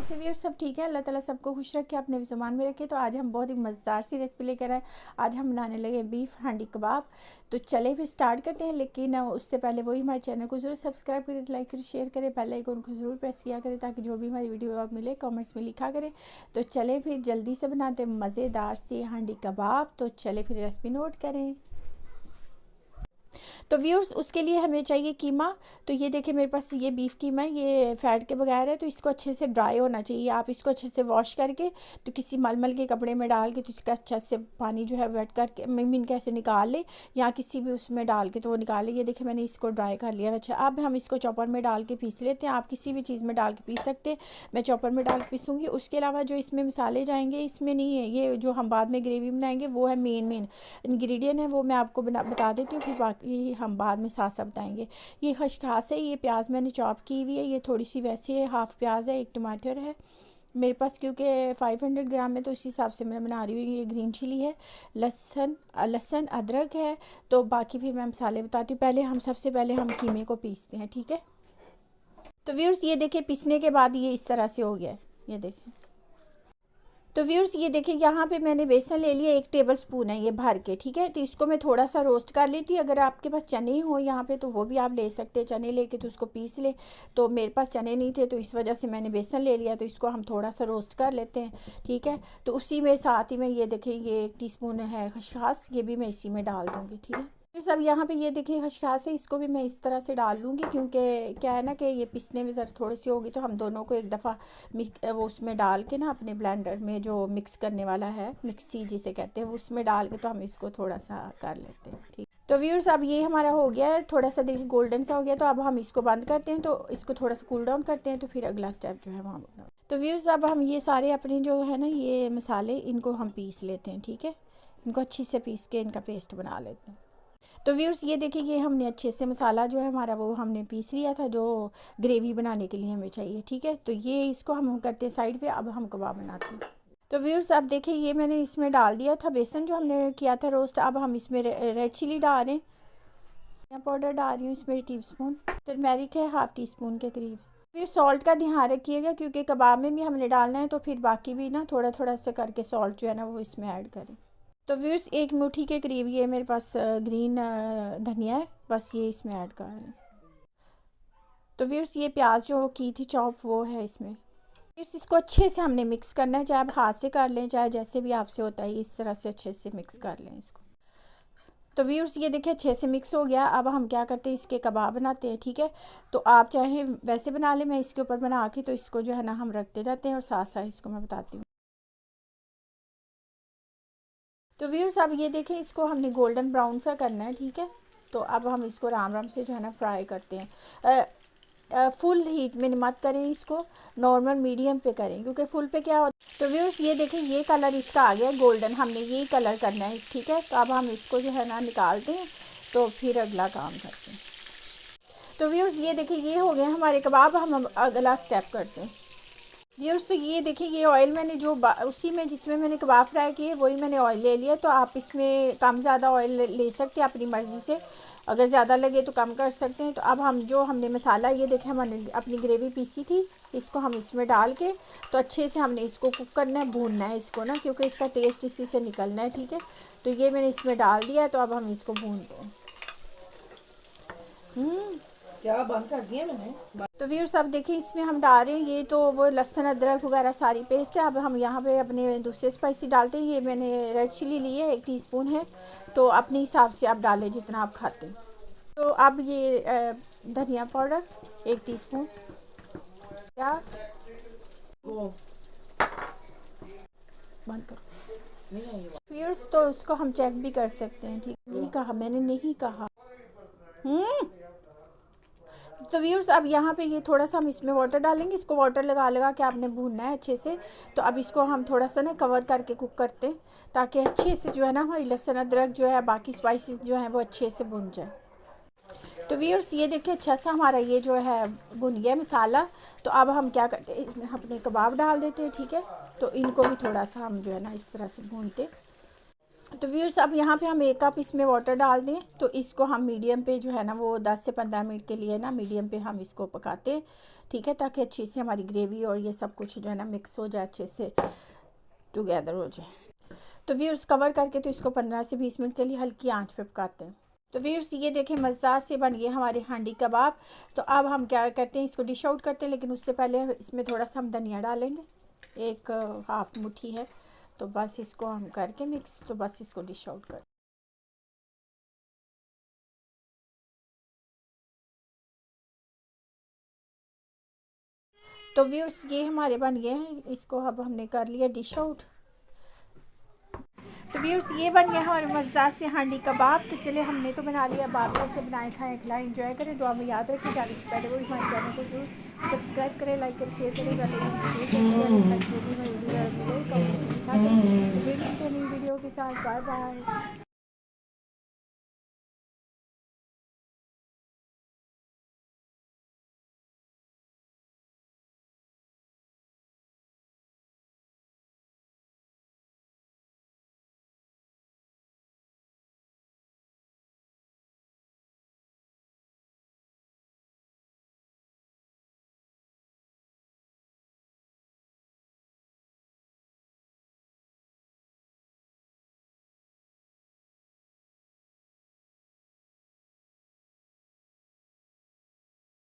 कैसे भी और सब ठीक है। अल्लाह ताला सबको खुश रखे, अपने ज़ुबान में रखे। तो आज हम बहुत ही मज़ेदार सी रेसिपी लेकर आए। आज हम बनाने लगे बीफ हांडी कबाब। तो चले फिर स्टार्ट करते हैं, लेकिन उससे पहले वही हमारे चैनल को ज़रूर सब्सक्राइब करें, लाइक करें, शेयर करें, बेल आइकन को ज़रूर प्रेस किया करें ताकि जो भी हमारी वीडियो आप मिले कमेंट्स में लिखा करें। तो चले फिर जल्दी से बनाते हैं मज़ेदार सी हांडी कबाब। तो चले फिर रेसिपी नोट करें। तो व्यूअर्स उसके लिए हमें चाहिए कीमा। तो ये देखिए मेरे पास ये बीफ कीमा है, ये फैट के बगैर है। तो इसको अच्छे से ड्राई होना चाहिए। आप इसको अच्छे से वॉश करके तो किसी मलमल के कपड़े में डाल के तो इसका अच्छा से पानी जो है वेट करके मिन कैसे निकाल ले, या किसी भी उसमें डाल के तो वो निकाल ले। ये देखिए मैंने इसको ड्राई कर लिया। अच्छा अब हम इसको चॉपर में डाल के पीस लेते हैं। आप किसी भी चीज़ में डाल के पीस सकते हैं, मैं चॉपर में डाल के पीसूँगी। उसके अलावा जो इसमें मसाले जाएंगे इसमें नहीं है, ये जो हम बाद में ग्रेवी बनाएंगे वो है मेन इंग्रेडिएंट है, वो मैं आपको बता देती हूँ, फिर बाकी हम बाद में साथ साथ बताएंगे। ये खसखस है, ये प्याज मैंने चॉप की हुई है, ये थोड़ी सी वैसे है, हाफ प्याज है, एक टमाटर है मेरे पास क्योंकि 500 ग्राम है तो इस हिसाब से मैं बना रही हूँ। ये ग्रीन चिली है, लहसुन अदरक है। तो बाकी फिर मैं मसाले बताती हूँ। पहले हम सबसे पहले हम कीमे को पीसते हैं, ठीक है। तो व्यूअर्स ये देखिए पीसने के बाद ये इस तरह से हो गया है, ये देखें। तो व्यूअर्स ये देखिए यहाँ पे मैंने बेसन ले लिया, 1 टेबल स्पून है ये भर के, ठीक है। तो इसको मैं थोड़ा सा रोस्ट कर लेती। अगर आपके पास चने हो यहाँ पे तो वो भी आप ले सकते हैं, चने लेके तो उसको पीस ले। तो मेरे पास चने नहीं थे तो इस वजह से मैंने बेसन ले लिया। तो इसको हम थोड़ा सा रोस्ट कर लेते हैं, ठीक है। तो उसी में साथ ही में ये देखिए ये 1 टीस्पून है खसखस, ये भी मैं इसी में डाल दूँगी, ठीक है। फिर सब यहाँ पे ये देखिए खसखस है, इसको भी मैं इस तरह से डाल लूँगी क्योंकि क्या है ना कि ये पीसने में ज़रा थोड़ी सी होगी। तो हम दोनों को एक दफ़ा वो उसमें डाल के ना अपने ब्लेंडर में जो मिक्स करने वाला है, मिक्सी जिसे कहते हैं, उसमें डाल के तो हम इसको थोड़ा सा कर लेते हैं, ठीक। तो व्यूअर्स अब ये हमारा हो गया है, थोड़ा सा देखिए गोल्डन सा हो गया। तो अब हम इसको बंद करते हैं, तो इसको थोड़ा सा कूल डाउन करते हैं। तो फिर अगला स्टेप जो है वहाँ तो व्यूअर्स अब हम ये सारे अपने जो है ना ये मसाले इनको हम पीस लेते हैं, ठीक है। इनको अच्छी से पीस के इनका पेस्ट बना लेते हैं। तो व्यूअर्स ये देखिए ये हमने अच्छे से मसाला जो है हमारा वो हमने पीस लिया था जो ग्रेवी बनाने के लिए हमें चाहिए, ठीक है। तो ये इसको हम करते हैं साइड पे। अब हम कबाब बनाते हैं। तो व्यूअर्स अब देखिए ये मैंने इसमें डाल दिया था बेसन जो हमने किया था रोस्ट। अब हम इसमें रेड चिली डाल रहे हैं, धनिया पाउडर डाल रही हूँ इसमें टीस्पून, टर्मेरिक है हाफ टी स्पून के करीब। फिर सॉल्ट का ध्यान रखिएगा क्योंकि कबाब में भी हमने डालना है, तो फिर बाकी भी ना थोड़ा थोड़ा सा करके सॉल्ट जो है ना वो इसमें ऐड करें। तो व्यूअर्स 1 मुट्ठी के करीब ये मेरे पास ग्रीन धनिया है, बस ये इसमें ऐड कर रहे हैं। तो व्यूअर्स ये प्याज जो की थी चॉप वो है इसमें। व्यूअर्स इसको अच्छे से हमने मिक्स करना है, चाहे आप हाथ से कर लें चाहे जैसे भी आपसे होता है, इस तरह से अच्छे से मिक्स कर लें इसको। तो व्यूअर्स ये देखिए अच्छे से मिक्स हो गया। अब हम क्या करते हैं इसके कबाब बनाते हैं, ठीक है। तो आप चाहे वैसे बना लें, मैं इसके ऊपर बना के तो इसको जो है ना हम रखते जाते हैं और साथ साथ इसको मैं बताती हूँ। तो व्यूअर्स अब ये देखें इसको हमने गोल्डन ब्राउन सा करना है, ठीक है। तो अब हम इसको आराम आराम से जो है ना फ्राई करते हैं। फुल हीट में मत करें इसको, नॉर्मल मीडियम पे करें क्योंकि फुल पे क्या होता है। तो व्यूअर्स ये देखें ये कलर इसका आ गया गोल्डन, हमने यही कलर करना है, ठीक है। तो अब हम इसको जो है ना निकालते हैं तो फिर अगला काम करते हैं। तो व्यूअर्स ये देखिए ये हो गया हमारे कबाब। हम अगला स्टेप करते हैं। व्यूअर्स तो ये देखिए ये ऑयल मैंने जो उसी में जिसमें मैंने कबाब फ्राई किए वही मैंने ऑयल ले लिया। तो आप इसमें कम ज़्यादा ऑयल ले सकते हैं अपनी मर्ज़ी से, अगर ज़्यादा लगे तो कम कर सकते हैं। तो अब हम जो हमने मसाला ये देखें हमने अपनी ग्रेवी पीसी थी, इसको हम इसमें डाल के तो अच्छे से हमने इसको कुक करना है, भूनना है इसको ना, क्योंकि इसका टेस्ट इसी से निकलना है, ठीक है। तो ये मैंने इसमें डाल दिया है। तो अब हम इसको भूनते हैं। क्या बंद कर दिया मैंने। तो व्यूअर्स अब देखिए इसमें हम डाल रहे हैं ये तो वो लहसुन अदरक वगैरह सारी पेस्ट है। अब हम यहाँ पे अपने दूसरे स्पाइसी डालते हैं। ये मैंने रेड चिली ली है, 1 टीस्पून है। तो अपने हिसाब से आप डालें जितना आप खाते हैं। तो अब ये धनिया पाउडर 1 टीस्पून, क्या वो बंद करो व्यूअर्स। तो उसको हम चेक भी कर सकते हैं, ठीक नहीं कहा मैंने, नहीं कहा। तो व्यूअर्स अब यहाँ पे ये थोड़ा सा हम इसमें वाटर डालेंगे, इसको वाटर लगा लगा के आपने भूनना है अच्छे से। तो अब इसको हम थोड़ा सा ना कवर करके कुक करते हैं ताकि अच्छे से जो है ना हमारी लहसुन अदरक जो है बाकी स्पाइसेस जो है वो अच्छे से भुन जाए। तो व्यूअर्स ये देखिए अच्छा सा हमारा ये जो है भुन गया मसाला। तो अब हम क्या करते हैं इसमें अपने कबाब डाल देते हैं, ठीक है। तो इनको भी थोड़ा सा हम जो है ना इस तरह से भूनते। तो व्यूअर्स अब यहाँ पे हम 1 कप इसमें वाटर डाल दें। तो इसको हम मीडियम पे जो है ना वो 10 से 15 मिनट के लिए ना मीडियम पे हम इसको पकाते हैं, ठीक है, ताकि अच्छे से हमारी ग्रेवी और ये सब कुछ जो है ना मिक्स हो जाए, अच्छे से टुगेदर हो जाए। तो व्यूअर्स कवर करके तो इसको 15 से 20 मिनट के लिए हल्की आंच पे पकाते हैं। तो व्यूअर्स ये देखें मज़ेदार से बन गए हमारे हांडी कबाब। तो अब हम क्या करते हैं, इसको डिश आउट करते हैं, लेकिन उससे पहले इसमें थोड़ा सा हम धनिया डालेंगे, एक हाफ मुट्ठी है। तो बस इसको हम करके मिक्स, तो बस इसको डिश आउट कर। तो व्यूअर्स ये हमारे बन गए हैं, इसको अब हमने कर लिया डिश आउट। तो व्यूअर्स ये बन गया हमारे मज़ेदार से हांडी कबाब। तो चले हमने तो बना लिया, बाप कैसे बनाए खाएं खिलाएं एंजॉय करें। दुआ में याद रखें, जाने से पहले वो हमारे चैनल को जरूर सब्सक्राइब करें, लाइक करें, शेयर करें। वीडियो के साथ बाय बाय।